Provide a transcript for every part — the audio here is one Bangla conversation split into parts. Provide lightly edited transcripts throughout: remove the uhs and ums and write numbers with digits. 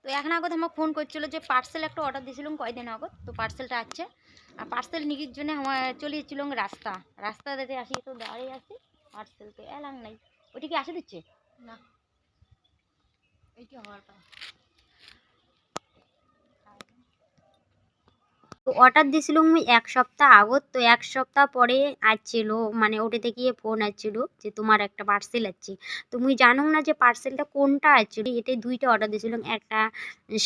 তো এখন আগত আমাকে ফোন করছিল যে পার্সেল একটা অর্ডার দিয়েছিলাম কয়দিন আগত, তো পার্সেলটা আছে। আর পার্সেল নিকির জন্য আমার চলে যাচ্ছিলাম রাস্তা দিতে আসি, তো দাঁড়িয়ে আসি পার্সেল তো এলাম নাই। ওইটা কি আসে দিচ্ছে না, এইটা হওয়ার পর তো অর্ডার দিয়েছিলাম মুই ১ সপ্তাহ আগত। তো ১ সপ্তাহ পরে আসছিল, মানে ওটাতে গিয়ে ফোন আসছিল যে তোমার একটা পার্সেল আসছে। তো মুই জানুম না যে পার্সেলটা কোনটা আসছিল। এটাই ২টা অর্ডার দিয়েছিলাম, একটা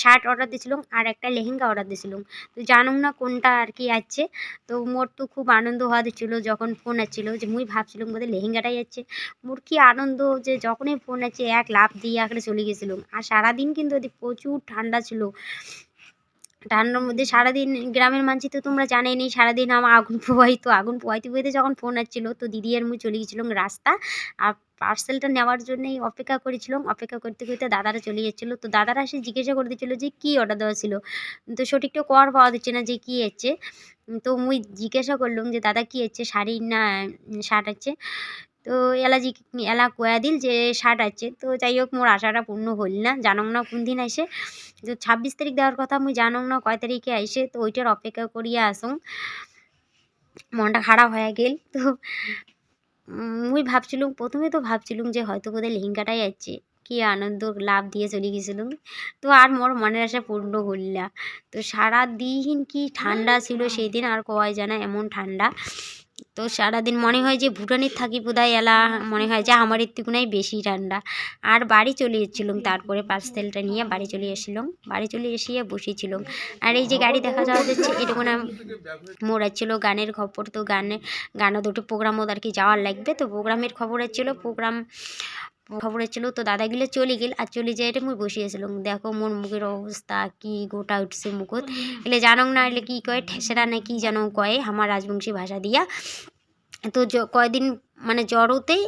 শার্ট অর্ডার দিয়েছিলাম আর একটা লেহেঙ্গা অর্ডার দিয়েছিলাম। তো জানুম না কোনটা আর কি আসছে। তো মোর তো খুব আনন্দ হওয়া দিচ্ছিল যখন ফোন আসছিল, যে মুই ভাবছিলাম বোধহয় লেহেঙ্গাটাই আসছে। মোর কি আনন্দ যে যখনই ফোন আসছে এক লাফ দিয়ে আঁকড়ে চলে গেছিলাম। আর সারাদিন কিন্তু ওদিকে প্রচুর ঠান্ডা ছিল। ঠান্ডার মধ্যে সারাদিন গ্রামের মানছি তো তোমরা জানেনই, সারাদিন আমার আগুন পোহাইতে যখন ফোন আসছিল, তো দিদি আর মুই চলে গেছিলাম রাস্তা। আর পার্সেলটা নেওয়ার জন্যই অপেক্ষা করেছিলাম। অপেক্ষা করতে করতে দাদারা চলে যাচ্ছিলো, তো দাদারা এসে জিজ্ঞাসা করে দিচ্ছিলো যে কী অর্ডার দেওয়া ছিল। তো সঠিকটা কর পাওয়া দিচ্ছে না যে কী হচ্ছে। তো মুই জিজ্ঞাসা করলাম যে দাদা কী হচ্ছে, শাড়ি না শার্ট আছে। তো এলা কয়া দিল যে শার্ট আছে। তো যাই হোক মোর আশাটা পূর্ণ হইল না, জানং না কোন দিন আইসে। যে ২৬ তারিখ দেওয়ার কথা, মুই জানং না কয় তারিখে আইসে। তো ওইটার অপেক্ষা করিয়া আসুন, মনটা খারাপ হয়ে গেল। তো মুই ভাবছিলুম, প্রথমে তো ভাবছিলুম যে হয়তো বোধহয় লেহেঙ্গাটাই আসছে। কি আনন্দ, লাফ দিয়ে চলে গেছিলুম। তো আর মোর মনের আশা পূর্ণ হইল না। তো সারাদিন কি ঠান্ডা ছিল সেই দিন, আর কওয়াই যায় না এমন ঠান্ডা। তো সারাদিন মনে হয় যে ভুটানের থাকি বোধহয় এলা, মনে হয় যে আমার একটুকুনাই বেশি ঠান্ডা। আর বাড়ি চলে এসেছিলাম, তারপরে পার্সেলটা নিয়ে বাড়ি চলে এসেছিলাম। বাড়ি চলে এসিয়ে বসেছিলাম। আর এই যে গাড়ি দেখা যাওয়া যাচ্ছে, এরকম মোর আসছিল গানের খবর। তো গানও দুটো প্রোগ্রামও আর কি যাওয়ার লাগবে। তো প্রোগ্রামের খবর আসছিল, খবর ছিল। তো দাদাগুলো চলে গেল, আর চলে যাই এটা মুই বসিয়েছিলাম। দেখো মোর মুখের অবস্থা কি গোটা উঠছে মুখত। এলে জানং না, এলে কি কয় ঠেসেরা না কি যেন কয় আমার রাজবংশী ভাষা দিয়া। তো কয়দিন মানে জ্বরতেই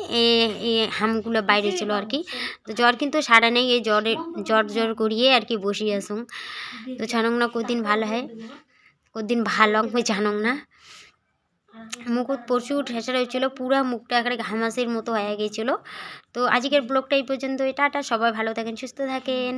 হামগুলো বাইরে ছিল আর কি। তো জ্বর কিন্তু সারা নেই, এই জ্বর করিয়ে আর কি বসিয়ে আসুন। তো জানং না কদিন ভালো হয়, কদিন ভালো আমি জানং না। মুখত প্রচুর ঠেসরা হয়েছিল, পুরো মুখটা একেবারে ঘামাসির মতো হয়ে গিয়েছিল। তো আজকের ব্লগটা এই পর্যন্ত। টাটা, সবাই ভালো থাকেন, সুস্থ থাকেন।